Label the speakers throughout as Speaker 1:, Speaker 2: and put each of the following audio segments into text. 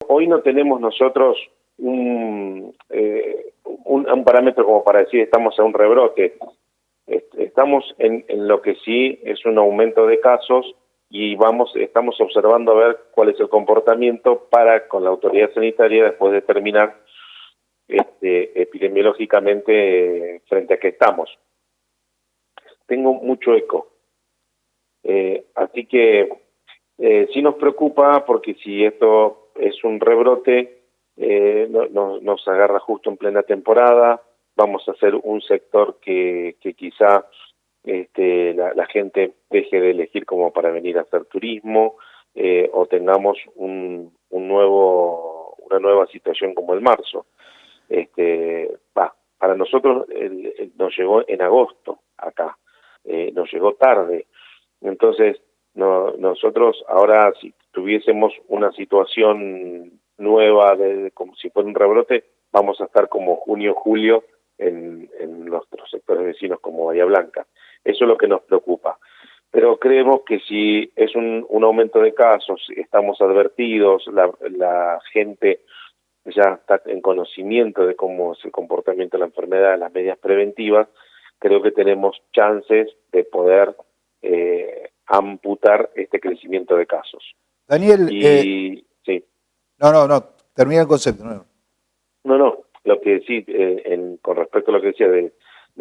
Speaker 1: Hoy no tenemos nosotros un parámetro como para decir estamos en un rebrote. Estamos en lo que sí es un aumento de casos y estamos observando a ver cuál es el comportamiento para con la autoridad sanitaria después determinar epidemiológicamente frente a qué estamos. Tengo mucho eco, así que sí nos preocupa porque si esto es un rebrote, nos agarra justo en plena temporada, vamos a ser un sector que quizá la gente deje de elegir como para venir a hacer turismo, o tengamos una nueva situación como el marzo. Para nosotros nos llegó en agosto acá, nos llegó tarde, entonces nosotros ahora si tuviésemos una situación nueva como si fuera un rebrote, vamos a estar como junio, julio en nuestros sectores vecinos como Bahía Blanca. Eso es lo que nos preocupa. Pero creemos que si es un aumento de casos, estamos advertidos, la gente ya está en conocimiento de cómo es el comportamiento de la enfermedad, las medidas preventivas, creo que tenemos chances de poder amputar este crecimiento de casos.
Speaker 2: Daniel,
Speaker 1: Y sí.
Speaker 2: no, termina el concepto.
Speaker 1: No, lo que sí, con respecto a lo que decía de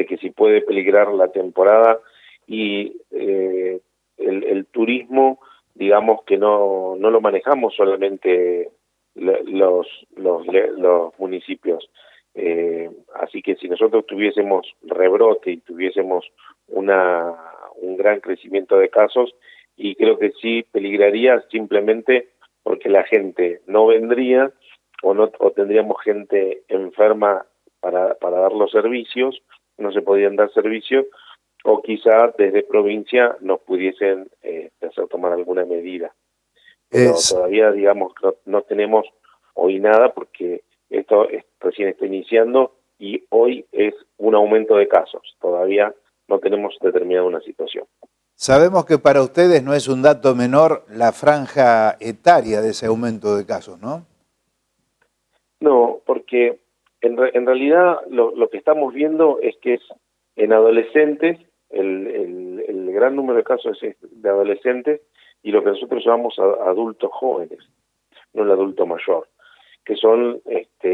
Speaker 1: que si puede peligrar la temporada y el turismo, digamos que no lo manejamos solamente los municipios. Así que si nosotros tuviésemos rebrote y tuviésemos un gran crecimiento de casos, y creo que sí peligraría simplemente porque la gente no vendría o tendríamos gente enferma para dar los servicios, no se podían dar servicios, o quizá desde provincia nos pudiesen hacer tomar alguna medida. Pero todavía, digamos, no tenemos hoy nada porque esto recién está iniciando y hoy es un aumento de casos. Todavía no tenemos determinada una situación.
Speaker 2: Sabemos que para ustedes no es un dato menor la franja etaria de ese aumento de casos, ¿no?
Speaker 1: No, porque en realidad lo que estamos viendo es que es en adolescentes, el gran número de casos es de adolescentes y lo que nosotros llamamos adultos jóvenes, no el adulto mayor, que son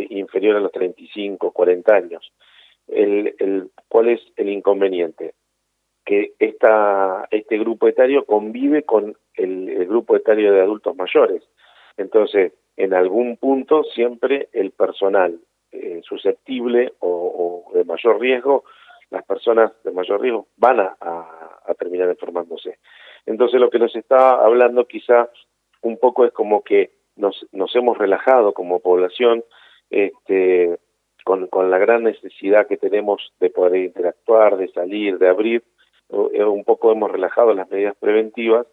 Speaker 1: inferior a los 35, 40 años. ¿Cuál es el inconveniente? Que este grupo etario convive con el grupo etario de adultos mayores. Entonces, en algún punto siempre el personal susceptible o de mayor riesgo, las personas de mayor riesgo van a terminar enfermándose. Entonces lo que nos está hablando quizá un poco es como que nos hemos relajado como población con la gran necesidad que tenemos de poder interactuar, de salir, de abrir, un poco hemos relajado las medidas preventivas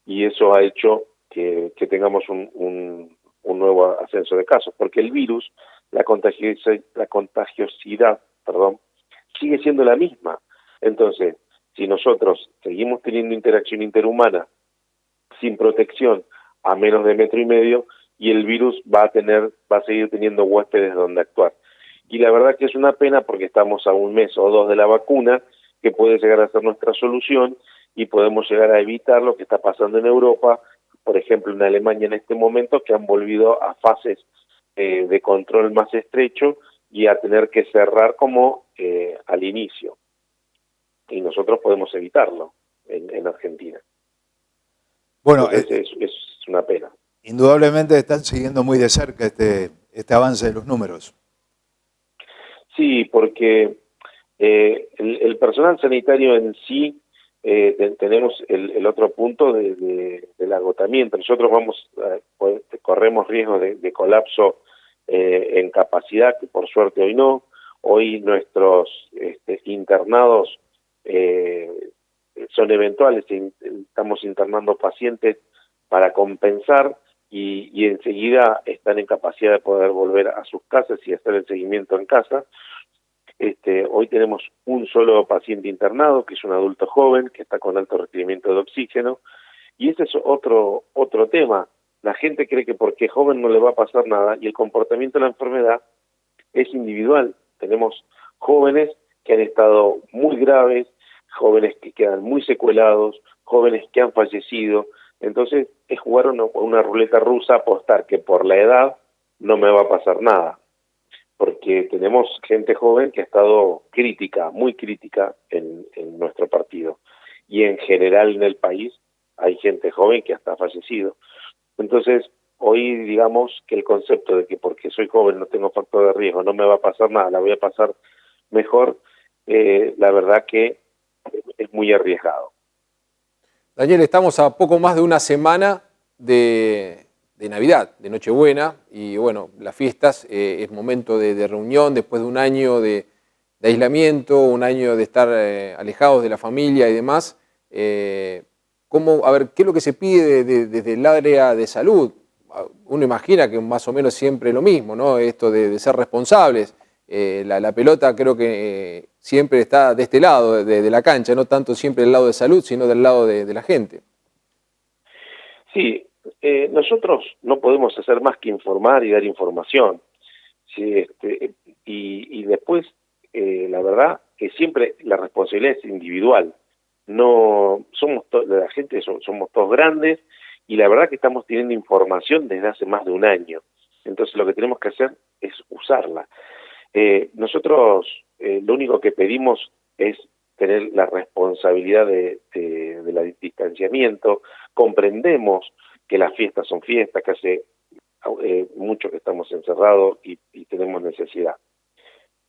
Speaker 1: y eso ha hecho que tengamos un nuevo ascenso de casos, porque el virus, la contagiosidad, sigue siendo la misma. Entonces, si nosotros seguimos teniendo interacción interhumana sin protección a menos de 1,5 metros, y el virus va a seguir teniendo huéspedes donde actuar. Y la verdad que es una pena porque estamos a 1 mes o 2 de la vacuna, que puede llegar a ser nuestra solución y podemos llegar a evitar lo que está pasando en Europa, por ejemplo en Alemania en este momento, que han volvido a fases de control más estrecho y a tener que cerrar como al inicio. Y nosotros podemos evitarlo en Argentina.
Speaker 2: Bueno,
Speaker 1: entonces es una pena.
Speaker 2: Indudablemente están siguiendo muy de cerca este avance de los números.
Speaker 1: Sí, porque el personal sanitario en sí, tenemos el otro punto del agotamiento. Nosotros corremos riesgo de colapso en capacidad, que por suerte hoy no. Hoy nuestros internados son eventuales, estamos internando pacientes para compensar y enseguida están en capacidad de poder volver a sus casas y hacer el seguimiento en casa. Hoy tenemos un solo paciente internado, que es un adulto joven, que está con alto requerimiento de oxígeno, y ese es otro tema. la gente cree que porque es joven no le va a pasar nada y el comportamiento de la enfermedad es individual. Tenemos jóvenes que han estado muy graves, jóvenes que quedan muy secuelados, jóvenes que han fallecido. Entonces es jugar una ruleta rusa, apostar que por la edad no me va a pasar nada, porque tenemos gente joven que ha estado crítica, muy crítica en nuestro partido. Y en general en el país hay gente joven que hasta ha fallecido. Entonces, hoy digamos que el concepto de que porque soy joven no tengo factor de riesgo, no me va a pasar nada, la voy a pasar mejor, la verdad que es muy arriesgado.
Speaker 3: Daniel, estamos a poco más de una semana de Navidad, de Nochebuena, y bueno, las fiestas es momento de reunión después de un año de aislamiento, un año de estar alejados de la familia y demás. A ver, ¿qué es lo que se pide desde el área de salud? Uno imagina que más o menos siempre lo mismo, ¿no? Esto de ser responsables. La pelota creo que siempre está de este lado, de la cancha, no tanto siempre del lado de salud, sino del lado de la gente.
Speaker 1: Sí, nosotros no podemos hacer más que informar y dar información. Sí, y después, la verdad que siempre la responsabilidad es individual. No somos la gente, somos todos grandes y la verdad que estamos teniendo información desde hace más de un año. Entonces lo que tenemos que hacer es usarla. Nosotros lo único que pedimos es tener la responsabilidad del distanciamiento. Comprendemos que las fiestas son fiestas, que hace mucho que estamos encerrados y tenemos necesidad.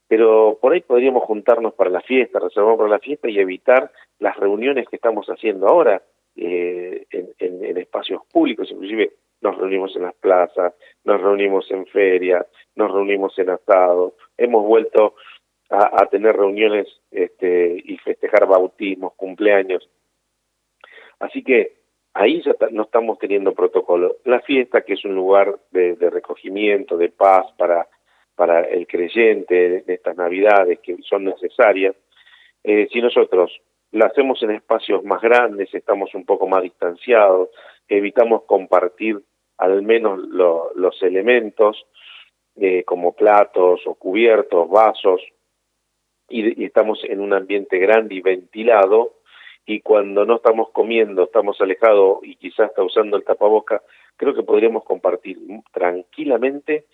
Speaker 1: Pero por ahí podríamos juntarnos para la fiesta, reservar para la fiesta y evitar las reuniones que estamos haciendo ahora en espacios públicos, inclusive nos reunimos en las plazas, nos reunimos en ferias, nos reunimos en asado, hemos vuelto a tener reuniones y festejar bautismos, cumpleaños. Así que ahí ya no estamos teniendo protocolo. La fiesta, que es un lugar de recogimiento, de paz para el creyente de estas Navidades que son necesarias, si nosotros la hacemos en espacios más grandes, estamos un poco más distanciados, evitamos compartir al menos los elementos como platos o cubiertos, vasos, y estamos en un ambiente grande y ventilado, y cuando no estamos comiendo, estamos alejados y quizás está usando el tapaboca, creo que podríamos compartir tranquilamente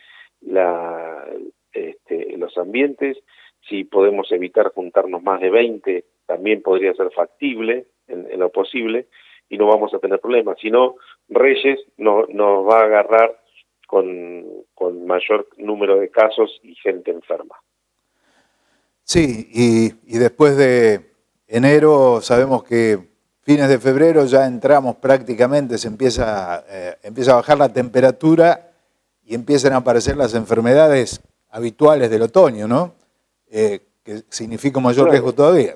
Speaker 1: los ambientes. Si podemos evitar juntarnos más de 20, también podría ser factible en lo posible y no vamos a tener problemas. Si no, Reyes nos va a agarrar con mayor número de casos y gente enferma.
Speaker 2: Sí, y después de enero sabemos que fines de febrero ya entramos prácticamente, se empieza a bajar la temperatura y empiezan a aparecer las enfermedades habituales del otoño, ¿no? Que significa un mayor riesgo todavía.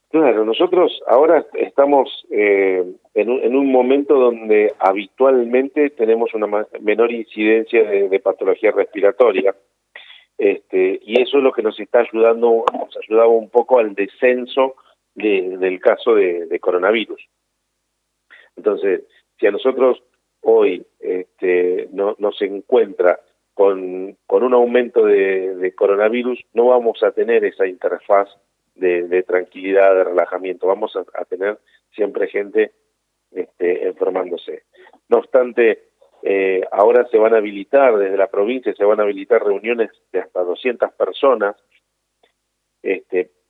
Speaker 1: Claro, nosotros ahora estamos en un momento donde habitualmente tenemos una menor incidencia de patología respiratoria. Y eso es lo que nos está ayudando, nos ayudaba un poco al descenso del caso de coronavirus. Entonces, si a nosotros hoy no se encuentra con un aumento de coronavirus, no vamos a tener esa interfaz de tranquilidad, de relajamiento, vamos a tener siempre gente enfermándose. No obstante, ahora se van a habilitar, desde la provincia se van a habilitar reuniones de hasta 200 personas,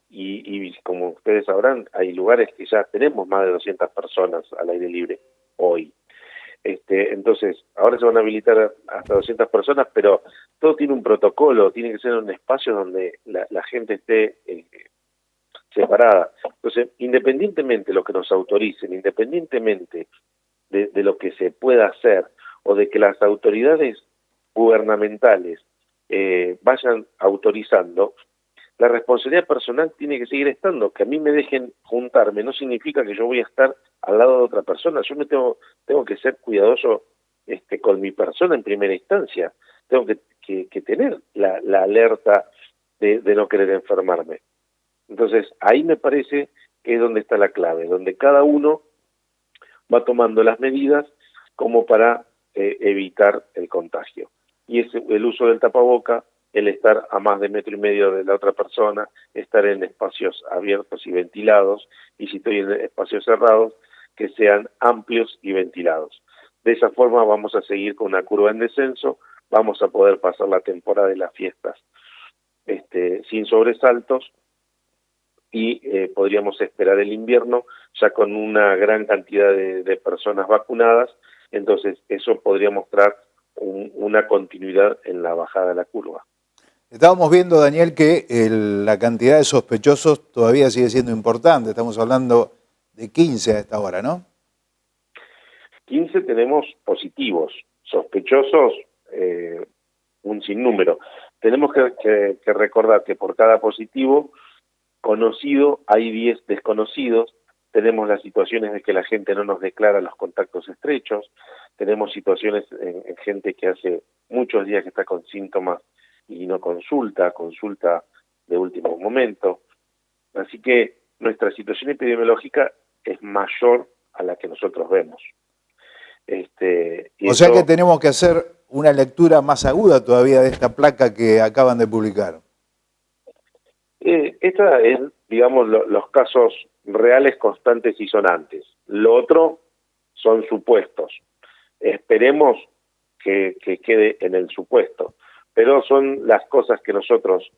Speaker 1: y como ustedes sabrán, hay lugares que ya tenemos más de 200 personas al aire libre hoy. Entonces, ahora se van a habilitar hasta 200 personas, pero todo tiene un protocolo, tiene que ser un espacio donde la gente esté separada. Entonces, independientemente de lo que nos autoricen, independientemente de lo que se pueda hacer, o de que las autoridades gubernamentales vayan autorizando, la responsabilidad personal tiene que seguir estando. Que a mí me dejen juntarme no significa que yo voy a estar al lado de otra persona. Yo me tengo que ser cuidadoso con mi persona en primera instancia. Tengo que tener la alerta de no querer enfermarme. Entonces, ahí me parece que es donde está la clave, donde cada uno va tomando las medidas como para evitar el contagio. Y es el uso del tapaboca, el estar a más de 1,5 metros de la otra persona, estar en espacios abiertos y ventilados, y si estoy en espacios cerrados, que sean amplios y ventilados. De esa forma vamos a seguir con una curva en descenso, vamos a poder pasar la temporada de las fiestas sin sobresaltos, y podríamos esperar el invierno ya con una gran cantidad de personas vacunadas. Entonces eso podría mostrar una continuidad en la bajada de la curva.
Speaker 2: Estábamos viendo, Daniel, que la cantidad de sospechosos todavía sigue siendo importante. Estamos hablando de 15 a esta hora, ¿no?
Speaker 1: 15 tenemos positivos, sospechosos un sinnúmero. Tenemos que recordar que por cada positivo conocido hay 10 desconocidos. Tenemos las situaciones de que la gente no nos declara los contactos estrechos, tenemos situaciones en gente que hace muchos días que está con síntomas y no consulta de último momento. Así que nuestra situación epidemiológica es mayor a la que nosotros vemos.
Speaker 2: O sea que tenemos que hacer una lectura más aguda todavía de esta placa que acaban de publicar.
Speaker 1: Esta es, digamos, los casos reales, constantes y sonantes. Lo otro son supuestos. Esperemos que quede en el supuesto, pero son las cosas que nosotros,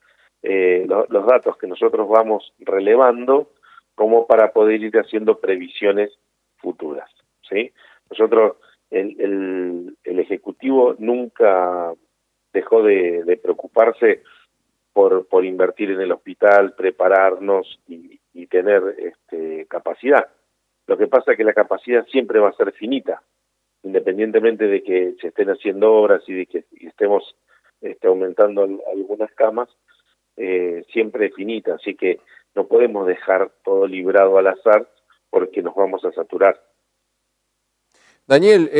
Speaker 1: los datos que nosotros vamos relevando como para poder ir haciendo previsiones futuras, ¿sí? Nosotros, el Ejecutivo nunca dejó de preocuparse por invertir en el hospital, prepararnos y tener capacidad. Lo que pasa es que la capacidad siempre va a ser finita, independientemente de que se estén haciendo obras y de que estemos aumentando algunas camas, siempre es finita, así que no podemos dejar todo librado al azar porque nos vamos a saturar.
Speaker 3: Daniel,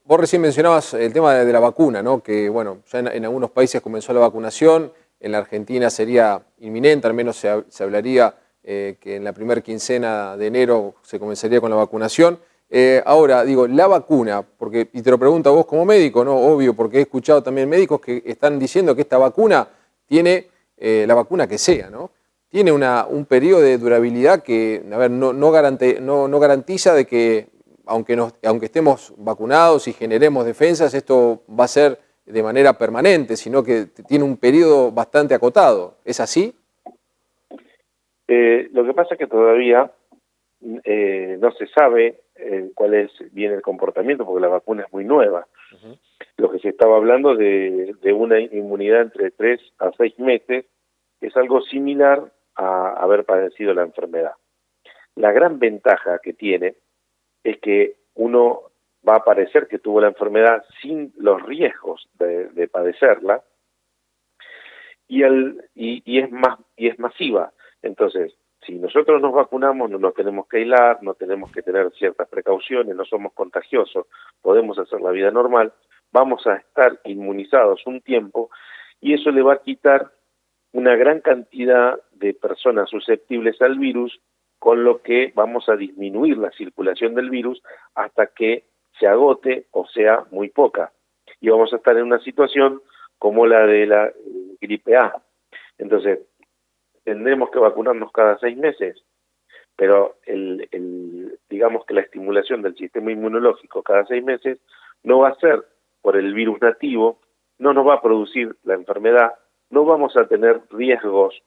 Speaker 3: vos recién mencionabas el tema de la vacuna, ¿no? Que bueno, ya en algunos países comenzó la vacunación, en la Argentina sería inminente, al menos se hablaría que en la primera quincena de enero se comenzaría con la vacunación. Ahora, digo, la vacuna, y te lo pregunto a vos como médico, ¿no? Obvio, porque he escuchado también médicos que están diciendo que esta vacuna tiene, la vacuna que sea, ¿no? Tiene un periodo de durabilidad que, a ver, no garantiza de que, aunque estemos vacunados y generemos defensas, esto va a ser de manera permanente, sino que tiene un periodo bastante acotado. ¿Es así?
Speaker 1: Lo que pasa es que todavía no se sabe cuál es bien el comportamiento, porque la vacuna es muy nueva. Uh-huh. Lo que se estaba hablando de una inmunidad entre 3 a 6 meses es algo similar a haber padecido la enfermedad. La gran ventaja que tiene es que uno va a parecer que tuvo la enfermedad sin los riesgos de padecerla, y es masiva. Entonces, si nosotros nos vacunamos, no nos tenemos que aislar, no tenemos que tener ciertas precauciones, no somos contagiosos, podemos hacer la vida normal, vamos a estar inmunizados un tiempo, y eso le va a quitar una gran cantidad de personas susceptibles al virus, con lo que vamos a disminuir la circulación del virus hasta que se agote o sea muy poca. Y vamos a estar en una situación como la de la gripe A. Entonces, tendremos que vacunarnos cada 6 meses, pero digamos que la estimulación del sistema inmunológico cada 6 meses no va a ser por el virus nativo, no nos va a producir la enfermedad, no vamos a tener riesgos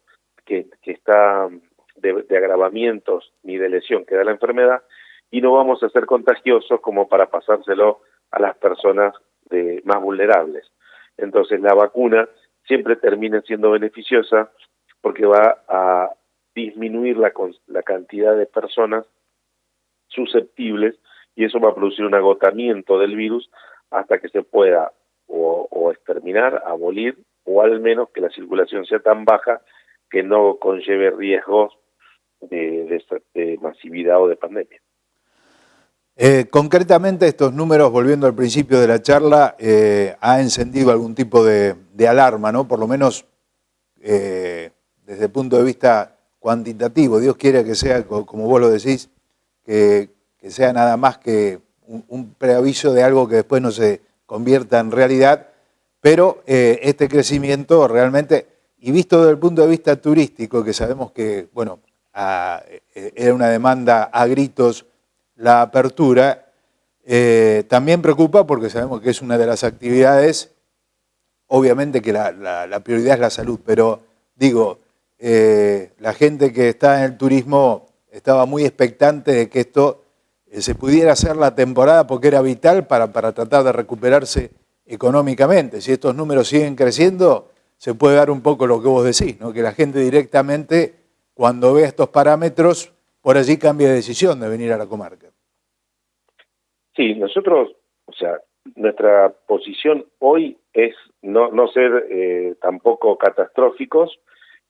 Speaker 1: que está de agravamientos ni de lesión que da la enfermedad, y no vamos a ser contagiosos como para pasárselo a las personas más vulnerables. Entonces la vacuna siempre termina siendo beneficiosa porque va a disminuir la cantidad de personas susceptibles, y eso va a producir un agotamiento del virus hasta que se pueda o exterminar, abolir, o al menos que la circulación sea tan baja que no conlleve riesgos de masividad o de pandemia.
Speaker 2: Concretamente, estos números, volviendo al principio de la charla, ha encendido algún tipo de alarma, ¿no? Por lo menos desde el punto de vista cuantitativo. Dios quiera que sea, como vos lo decís, que sea nada más que un preaviso de algo que después no se convierta en realidad, pero este crecimiento realmente, y visto desde el punto de vista turístico, que sabemos que, bueno, era una demanda a gritos la apertura, también preocupa porque sabemos que es una de las actividades, obviamente que la prioridad es la salud, pero digo, la gente que está en el turismo estaba muy expectante de que esto se pudiera hacer la temporada porque era vital para tratar de recuperarse económicamente. Si estos números siguen creciendo, se puede dar un poco lo que vos decís, ¿no? Que la gente directamente, cuando ve estos parámetros, por allí cambia de decisión de venir a la comarca.
Speaker 1: Sí, nosotros, o sea, nuestra posición hoy es no ser tampoco catastróficos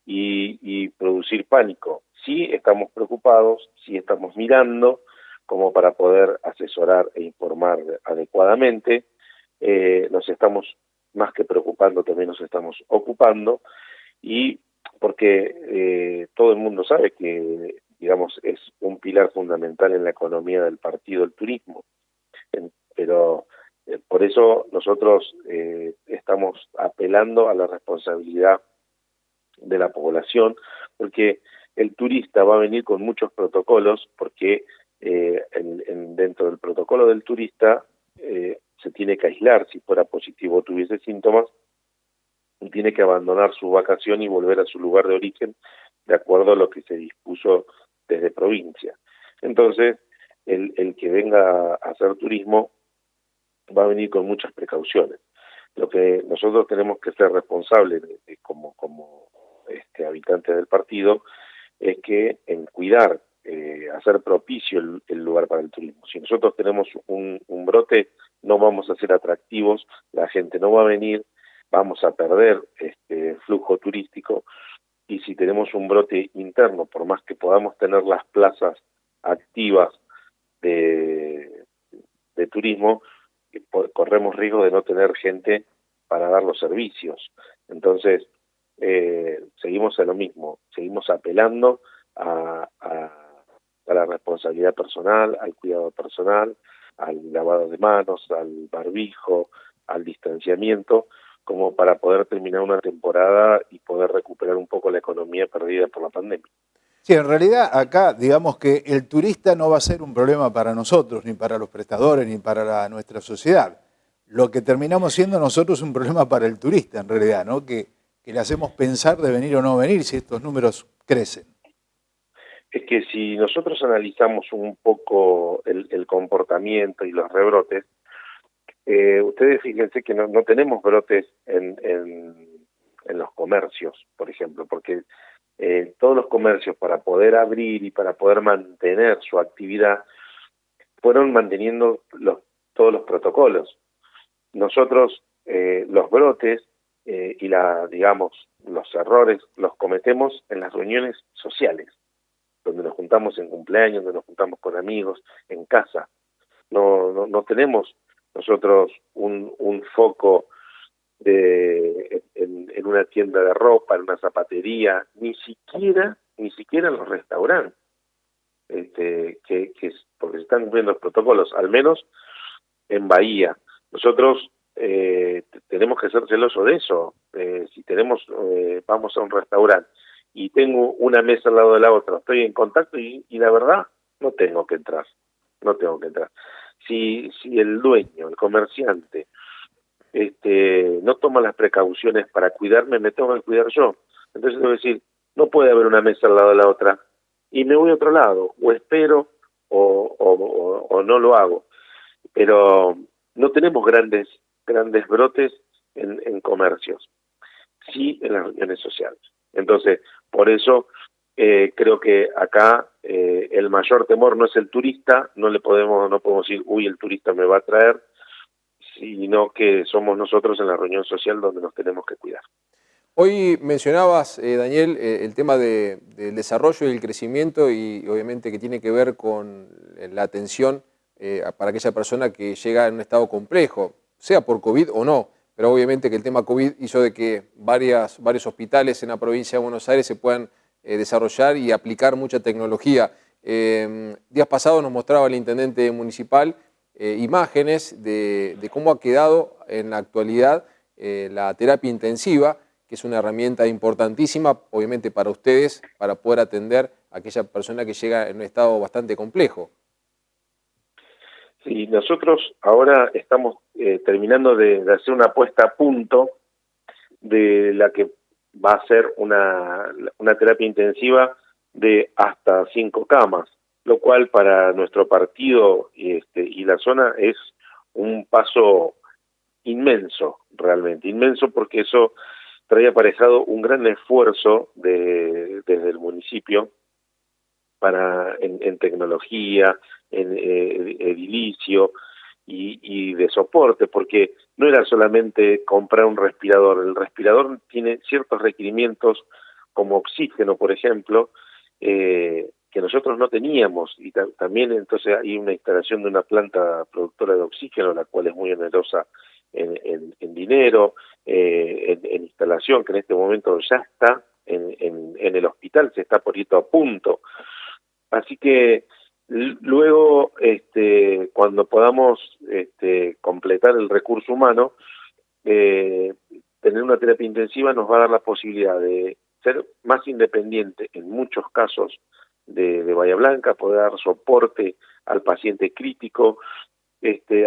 Speaker 1: y producir pánico. Sí estamos preocupados, sí estamos mirando como para poder asesorar e informar adecuadamente. Nos estamos más que preocupando, también nos estamos ocupando, y porque todo el mundo sabe que, digamos, es un pilar fundamental en la economía del partido el turismo. Pero por eso nosotros estamos apelando a la responsabilidad de la población, porque el turista va a venir con muchos protocolos, porque dentro del protocolo del turista se tiene que aislar. Si fuera positivo o tuviese síntomas, tiene que abandonar su vacación y volver a su lugar de origen de acuerdo a lo que se dispuso desde provincia. Entonces, el que venga a hacer turismo va a venir con muchas precauciones. Lo que nosotros tenemos que ser responsables como habitantes del partido es que en cuidar, hacer propicio el lugar para el turismo. Si nosotros tenemos un brote, no vamos a ser atractivos, la gente no va a venir, vamos a perder flujo turístico, y si tenemos un brote interno, por más que podamos tener las plazas activas de turismo, corremos riesgo de no tener gente para dar los servicios. Entonces, seguimos en lo mismo, seguimos apelando a la responsabilidad personal, al cuidado personal, al lavado de manos, al barbijo, al distanciamiento, como para poder terminar una temporada y poder recuperar un poco la economía perdida por la pandemia.
Speaker 2: Sí, en realidad acá digamos que el turista no va a ser un problema para nosotros, ni para los prestadores, ni para nuestra sociedad. Lo que terminamos siendo nosotros es un problema para el turista, en realidad, ¿no? Que le hacemos pensar de venir o no venir si estos números crecen.
Speaker 1: Es que si nosotros analizamos un poco el comportamiento y los rebrotes, ustedes fíjense que no tenemos brotes en los comercios, por ejemplo, porque todos los comercios, para poder abrir y para poder mantener su actividad, fueron manteniendo todos los protocolos. Nosotros los brotes y los errores los cometemos en las reuniones sociales, donde nos juntamos en cumpleaños, donde nos juntamos con amigos, en casa. No tenemos nosotros un foco en una tienda de ropa, en una zapatería, ni siquiera en los restaurantes, porque se están cumpliendo los protocolos, al menos en Bahía. Nosotros tenemos que ser celosos de eso. Si vamos a un restaurante y tengo una mesa al lado de la otra, estoy en contacto y la verdad no tengo que entrar. Si el dueño, el comerciante, no toma las precauciones para cuidarme, me tengo que cuidar yo. Entonces tengo que decir, no puede haber una mesa al lado de la otra y me voy a otro lado, o espero o no lo hago. Pero no tenemos grandes brotes en comercios, sí en las reuniones sociales. Entonces, por eso creo que acá el mayor temor no es el turista, no podemos decir, uy, el turista me va a traer, sino que somos nosotros en la reunión social donde nos tenemos que cuidar.
Speaker 3: Hoy mencionabas, Daniel, el tema del desarrollo y el crecimiento, y obviamente que tiene que ver con la atención para aquella persona que llega en un estado complejo, sea por COVID o no, pero obviamente que el tema COVID hizo de que varios hospitales en la provincia de Buenos Aires se puedan desarrollar y aplicar mucha tecnología. Días pasados nos mostraba el intendente municipal imágenes de cómo ha quedado en la actualidad la terapia intensiva, que es una herramienta importantísima, obviamente, para ustedes, para poder atender a aquella persona que llega en un estado bastante complejo.
Speaker 1: Sí, nosotros ahora estamos terminando de hacer una puesta a punto de la que va a ser una terapia intensiva de hasta 5 camas, lo cual para nuestro partido y la zona es un paso inmenso, realmente inmenso, porque eso trae aparejado un gran esfuerzo desde el municipio en tecnología, en edilicio y de soporte, porque no era solamente comprar un respirador. El respirador tiene ciertos requerimientos como oxígeno, por ejemplo, que nosotros no teníamos, y también entonces hay una instalación de una planta productora de oxígeno, la cual es muy onerosa en dinero, en instalación, que en este momento ya está en el hospital, se está poniendo a punto. Así que luego, cuando podamos completar el recurso humano, tener una terapia intensiva nos va a dar la posibilidad de ser más independiente en muchos casos de Bahía Blanca, poder dar soporte al paciente crítico,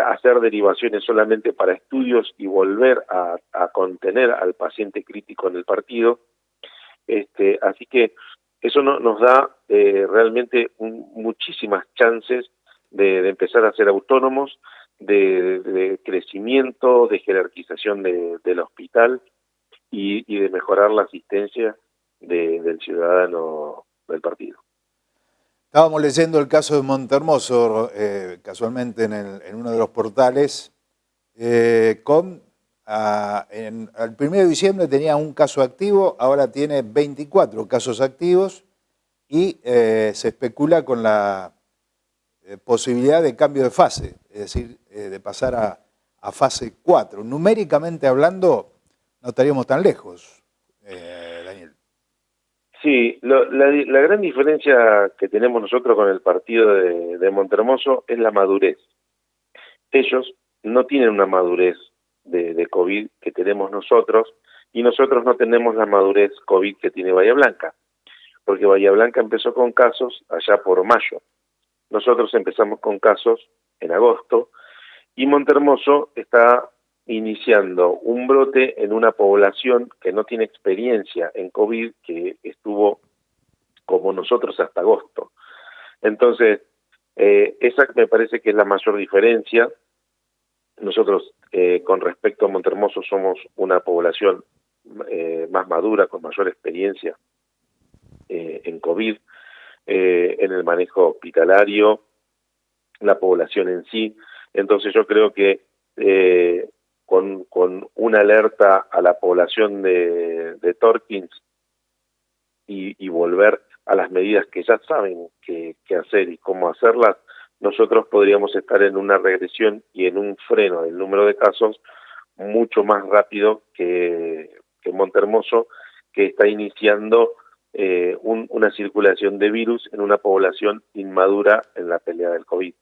Speaker 1: hacer derivaciones solamente para estudios y volver a contener al paciente crítico en el partido. Así que eso nos da realmente muchísimas chances de empezar a ser autónomos, de crecimiento, de jerarquización del hospital y de mejorar la asistencia del ciudadano del partido.
Speaker 2: Estábamos leyendo el caso de Montehermoso, casualmente en uno de los portales, el 1 de diciembre tenía un caso activo, ahora tiene 24 casos activos y se especula con la posibilidad de cambio de fase, es decir, de pasar a fase 4. Numéricamente hablando, no estaríamos tan lejos, Daniel.
Speaker 1: Sí, la gran diferencia que tenemos nosotros con el partido de Montehermoso es la madurez. Ellos no tienen una madurez de COVID que tenemos nosotros, y nosotros no tenemos la madurez COVID que tiene Bahía Blanca, porque Bahía Blanca empezó con casos allá por mayo. Nosotros empezamos con casos en agosto, y Montehermoso está iniciando un brote en una población que no tiene experiencia en COVID, que estuvo como nosotros hasta agosto. Entonces, esa me parece que es la mayor diferencia. Nosotros, con respecto a Montehermoso, somos una población más madura, con mayor experiencia en COVID, en el manejo hospitalario, la población en sí. Entonces yo creo que con una alerta a la población de Torkins y volver a las medidas que ya saben qué hacer y cómo hacerlas, nosotros podríamos estar en una regresión y en un freno del número de casos mucho más rápido que Montehermoso, que está iniciando una circulación de virus en una población inmadura en la pelea del COVID.